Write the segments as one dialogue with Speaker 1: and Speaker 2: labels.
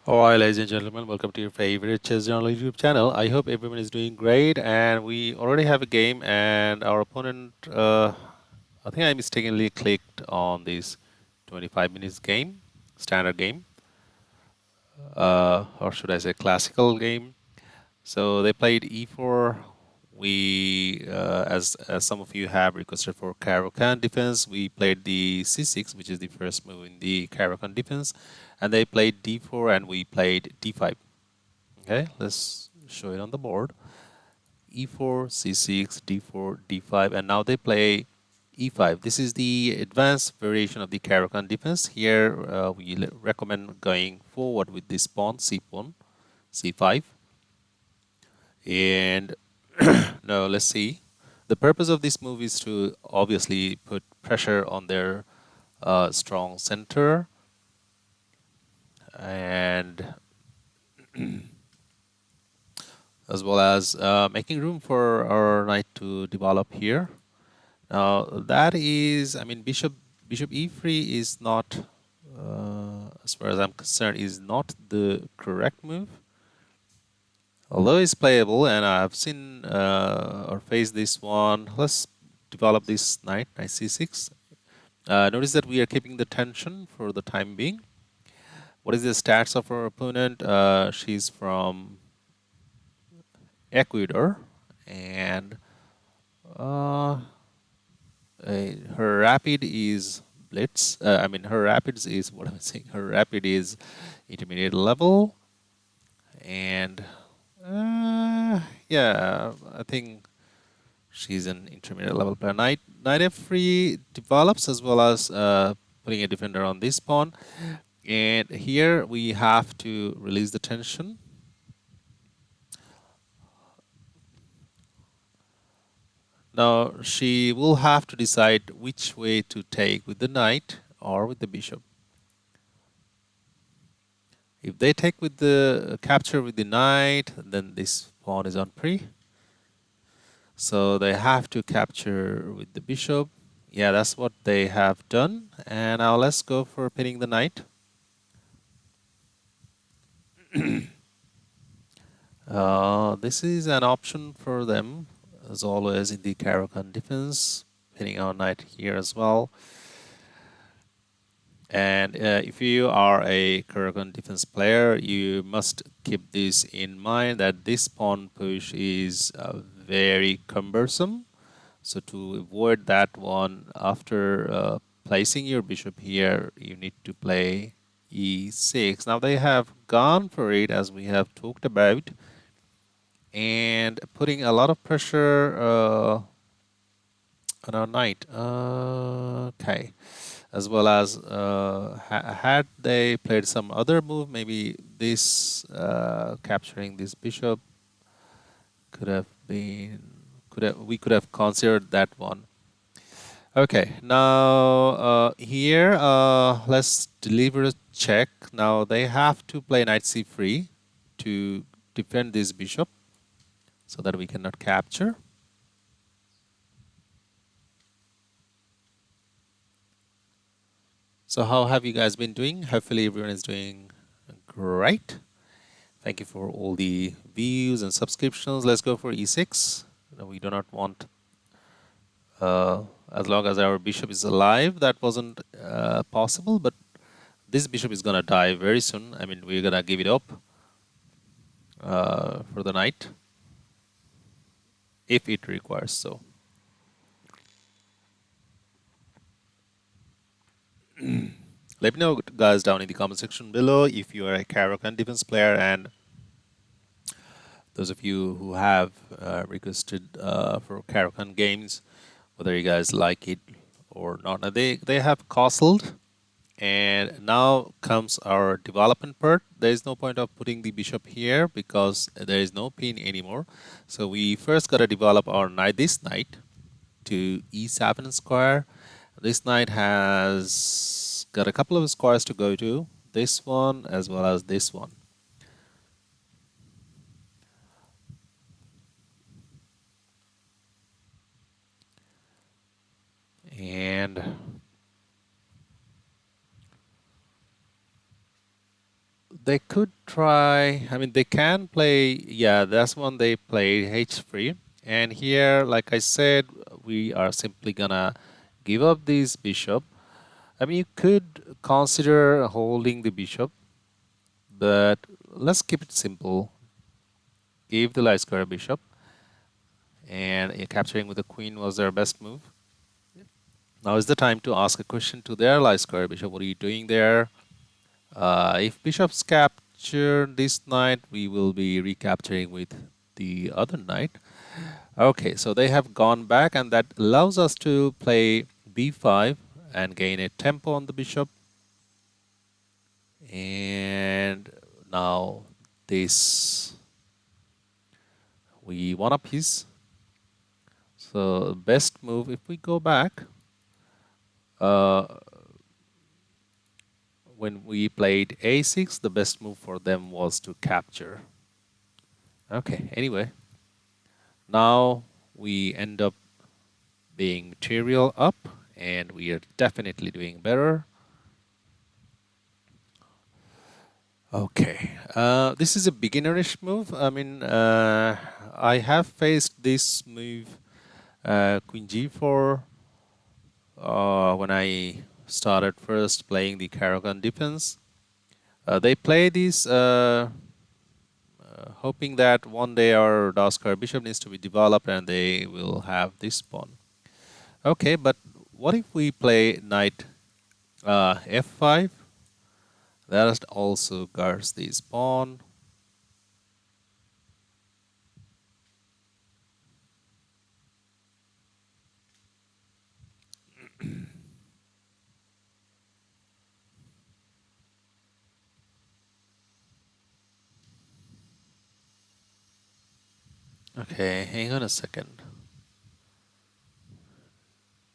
Speaker 1: Alright, ladies and gentlemen, welcome to your favorite chess journal YouTube channel. I hope everyone is doing great, and we already have a game, and our opponent, I think I mistakenly clicked on this 25 minutes game, standard game, or should I say classical game. So they played e4. We, as some of you have requested for Caro-Kann defense, we played the c6, which is the first move in the Caro-Kann defense, and they played d4, and we played d5. Okay, let's show it on the board. E4, C6, D4, D5, and now they play E5. This is the advanced variation of the Caro-Kann defense. Here we recommend going forward with this pawn, C pawn, C5. And now let's see. The purpose of this move is to obviously put pressure on their strong center and as well as making room for our knight to develop here. Now that is, I mean, bishop e3 is not, as far as I'm concerned, is not the correct move. Although it's playable, and I've seen or faced this one. Let's develop this knight c6. Notice that we are keeping the tension for the time being. What is the stats of our opponent? She's from Ecuador, and uh, her rapid is blitz. I mean, her rapids is what I'm saying. Her rapid is intermediate level, and yeah, I think she's an intermediate level player. Knight f3 develops as well as putting a defender on this pawn, and here we have to release the tension. Now she will have to decide which way to take with the knight or with the bishop. If they take with the capture with the knight, then this pawn is on pre. So they have to capture with the bishop. Yeah, that's what they have done. And now let's go for pinning the knight. This is an option for them, as always in the Caro-Kann defense, pinning our knight here as well. And if you are a Caro-Kann defense player, you must keep this in mind that this pawn push is very cumbersome. So to avoid that one, after placing your bishop here, you need to play e6. Now they have gone for it, as we have talked about, and putting a lot of pressure on our knight. Okay, as well as had they played some other move, maybe this capturing this bishop could have been, we could have considered that one. Okay, now here let's deliver a check. Now they have to play knight c3 to defend this bishop so that we cannot capture. So how have you guys been doing? Hopefully everyone is doing great. Thank you for all the views and subscriptions. Let's go for e6. No, we do not want, as long as our bishop is alive, that wasn't possible, but this bishop is gonna die very soon. I mean, we're gonna give it up for the knight if it requires so. Let me know, guys, down in the comment section below if you are a Caro-Kann defense player, and those of you who have requested for Caro-Kann games, whether you guys like it or not. Now they have castled, and now comes our development part. There is no point of putting the bishop here because there is no pin anymore. So we first got to develop our knight, this knight, to e7 square. This knight has got a couple of squares to go to, this one as well as this one. And They could try. I mean, they can play. Yeah, that's one they play h3. And here, like I said, we are simply gonna give up this bishop. I mean, you could consider holding the bishop, but let's keep it simple. Give the light square bishop, and capturing with the queen was their best move. Now is the time to ask a question to their light square bishop. What are you doing there? If bishops capture this knight, we will be recapturing with the other knight. Okay, so they have gone back, and that allows us to play b5 and gain a tempo on the bishop. And now this, we won a piece. So best move, if we go back, uh, when we played a6, the best move for them was to capture. Okay, anyway, now we end up being material up, and we are definitely doing better. Okay, this is a beginnerish move. I mean, I have faced this move, Queen G4, when I started first playing the Caro-Kann defense. They play this hoping that one day our Daskar bishop needs to be developed and they will have this pawn. Okay, but what if we play knight f5? That also guards this pawn. Okay, hang on a second.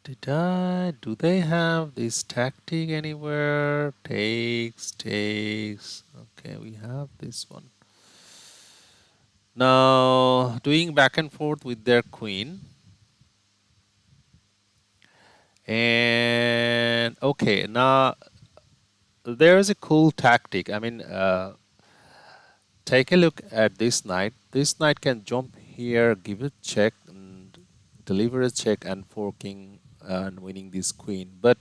Speaker 1: Do they have this tactic anywhere? Takes. Okay, we have this one. Now, doing back and forth with their queen. And okay, now there is a cool tactic. I mean, take a look at this knight. This knight can jump here, give a check, and deliver a check and forking and winning this queen. But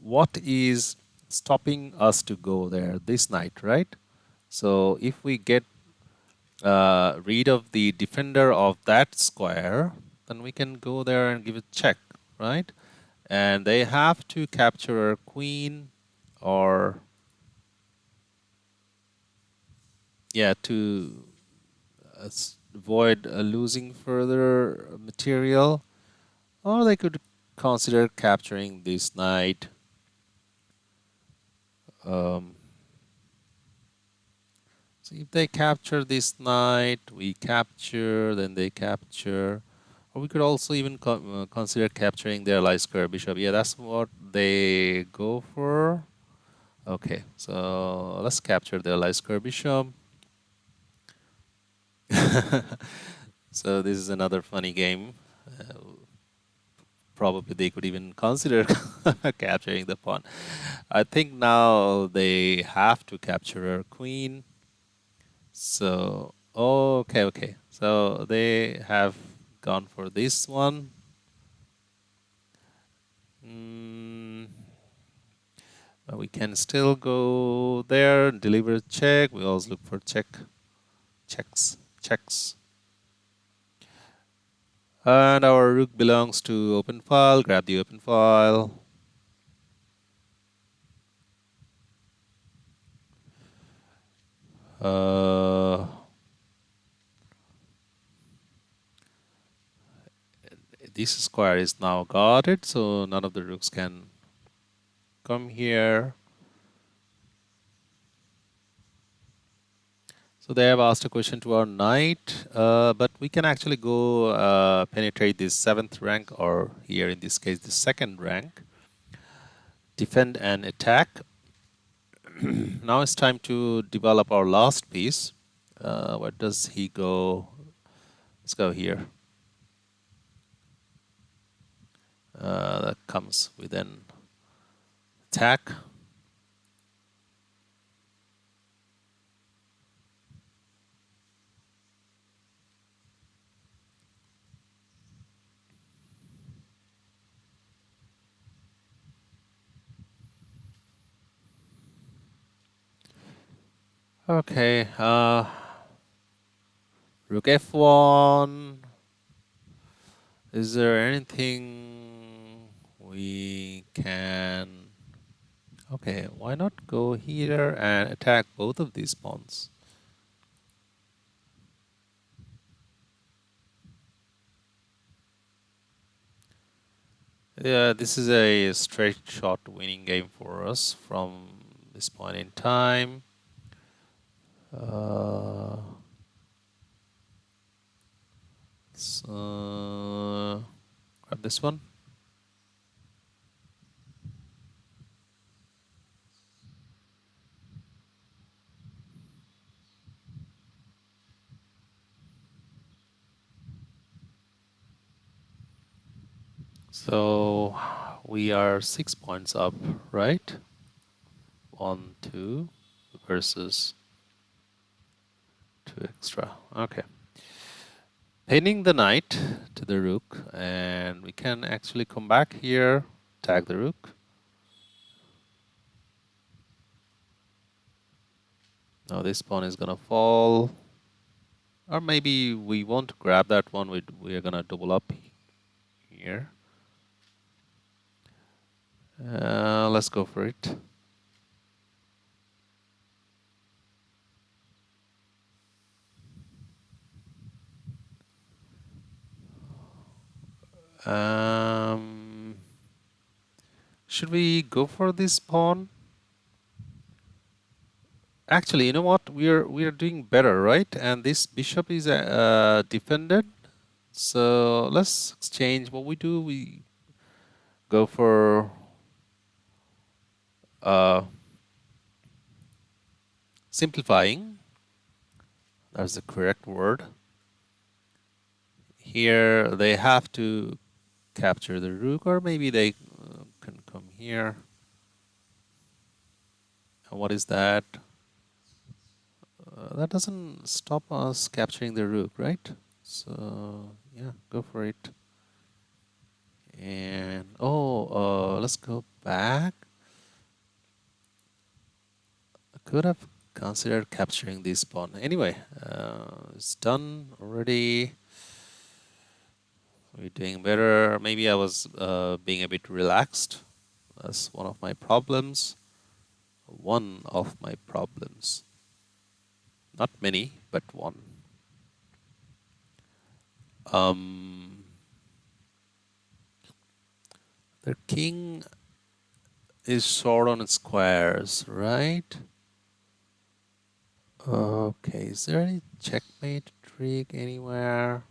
Speaker 1: what is stopping us to go there? This knight, right? So if we get rid of the defender of that square, then we can go there and give a check, right? And they have to capture a queen, or yeah, to avoid losing further material, or they could consider capturing this knight. Um, so if they capture this knight, we capture, then they capture. Or we could also even consider capturing their light square bishop. Yeah, that's what they go for. Okay, so let's capture their light square bishop. So this is another funny game. Probably they could even consider capturing the pawn. I think now they have to capture our queen. So, okay, okay. So they have gone for this one. Mm, we can still go there, deliver check. We always look for checks. And our rook belongs to open file. Grab the open file. Uh, this square is now guarded, so none of the rooks can come here. So they have asked a question to our knight, but we can actually go penetrate this 7th rank, or here in this case the 2nd rank, defend and attack. Now it's time to develop our last piece. Where does he go? Let's go here. That comes with an attack. Okay, rook f1. Is there anything we can... Okay, why not go here and attack both of these pawns? Yeah, this is a straight shot winning game for us from this point in time. So grab this one. So we are 6 points up, right? 1, 2 versus 2 extra. Okay. Pinning the knight to the rook, and we can actually come back here, tag the rook. Now this pawn is gonna fall, or maybe we won't grab that one. We are gonna double up here. Let's go for it. Um, should we go for this pawn? Actually, you know what? We are doing better, right? And this bishop is defended. So let's exchange. What we do, we go for uh, simplifying. That's the correct word. Here they have to capture the rook, or maybe they can come here. And what is that? That doesn't stop us capturing the rook, right? So yeah, go for it. And let's go back. I could have considered capturing this pawn. Anyway, it's done already. We're doing better. Maybe I was being a bit relaxed. That's one of my problems. One of my problems. Not many, but one. Um, the king is short on squares, right? Okay, is there any checkmate trick anywhere?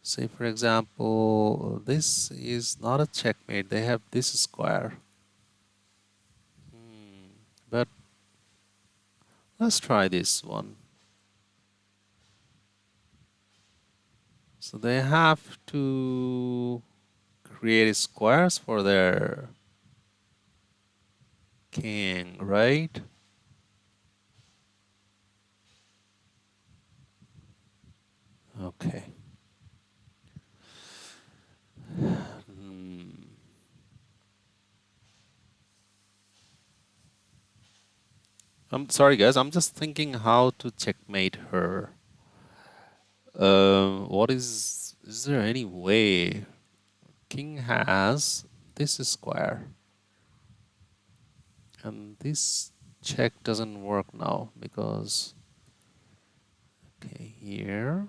Speaker 1: Say, for example, this is not a checkmate. They have this square. But let's try this one. So they have to create squares for their king, right? Okay. Hmm. I'm sorry, guys. I'm just thinking how to checkmate her. What is there any way? King has this square, and this check doesn't work now because, okay, here,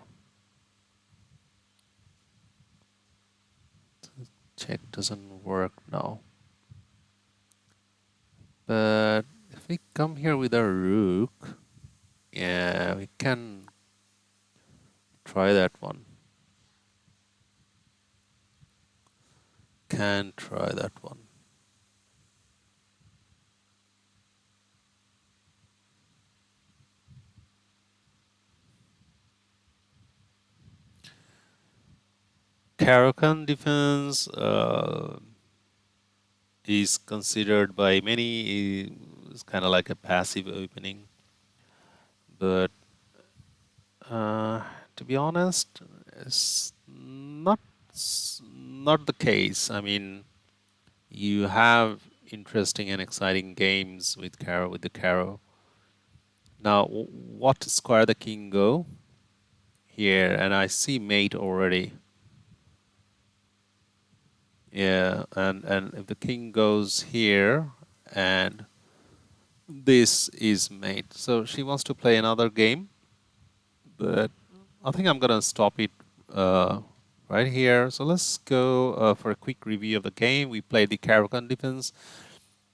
Speaker 1: check doesn't work now. But if we come here with our rook, yeah, we can try that one. Can try that one. Caro-Kann defense is considered by many is kind of like a passive opening, but to be honest, it's not the case. I mean, you have interesting and exciting games with the Caro. Now, what square the king go here? And I see mate already. Yeah, and if the king goes here, and this is mate. So she wants to play another game, but I think I'm gonna stop it right here. So let's go for a quick review of the game. We played the Caro-Kann defense,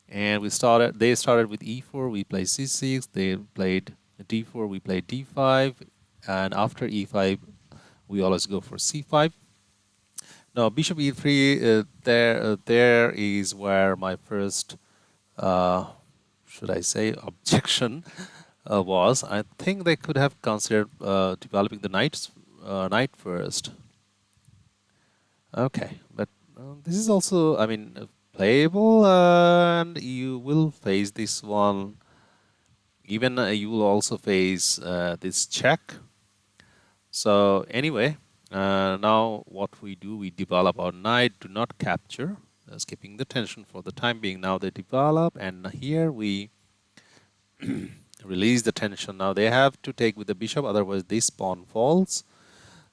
Speaker 1: and They started with e4. We played c6. They played d4. We played d5, and after e5, we always go for c5. Now bishop e3. There is where my first uh, should I say objection was. I think they could have considered developing the knight first. Okay, but this is also, I mean, playable, and you will face this one. Even you will also face this check. So anyway, now what we do, we develop our knight, do not capture, skipping the tension for the time being. Now they develop, and here we release the tension. Now they have to take with the bishop, otherwise this pawn falls.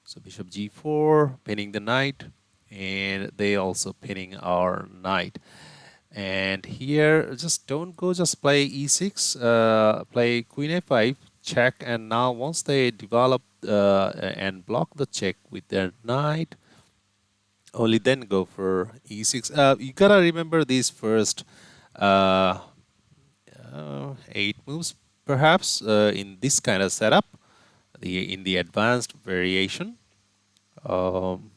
Speaker 1: So bishop g4, pinning the knight, and they also pinning our knight. And here, just don't go, just play e6, play queen a5, check, and now once they develop and block the check with their knight, only then go for e6. You gotta remember these first uh, 8 moves, perhaps, in this kind of setup, in the advanced variation. Um,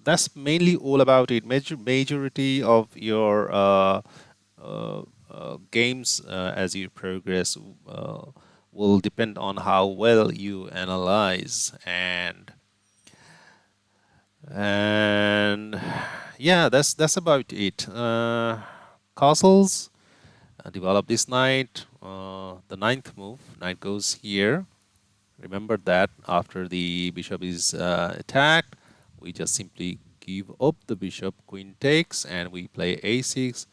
Speaker 1: that's mainly all about it. Majority of your games as you progress will depend on how well you analyze, and yeah, that's about it. Castles, develop this knight. The ninth move, knight goes here. Remember that after the bishop is attacked, we just simply give up the bishop, queen takes, and we play a6,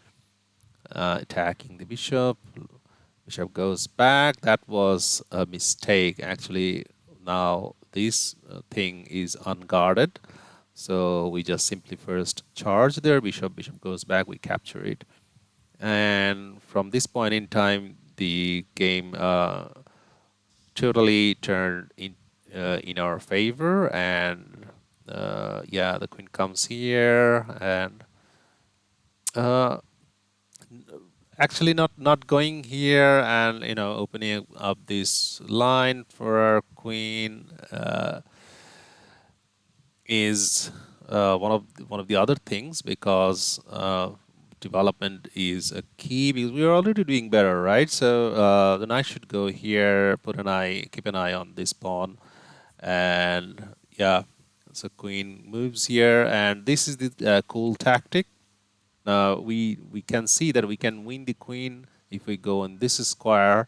Speaker 1: attacking the bishop. Bishop goes back. That was a mistake. Actually, now this thing is unguarded. So we just simply first charge their bishop. Bishop goes back. We capture it. And from this point in time, the game totally turned in our favor. And yeah, the queen comes here, and uh, actually not going here, and opening up this line for our queen is one of the other things, because development is a key, because we are already doing better, right? So the knight should go here, keep an eye on this pawn, and yeah, so queen moves here, and this is the cool tactic. We can see that we can win the queen if we go on this square,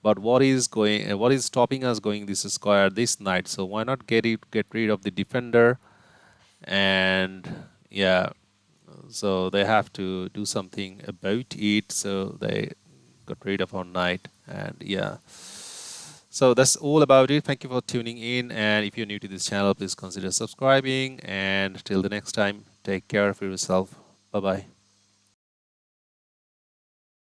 Speaker 1: but what is stopping us going this square, this knight? So why not get rid of the defender? And yeah, so they have to do something about it. So they got rid of our knight, and yeah. So that's all about it. Thank you for tuning in, and if you're new to this channel, please consider subscribing. And till the next time, take care of yourself. Bye bye.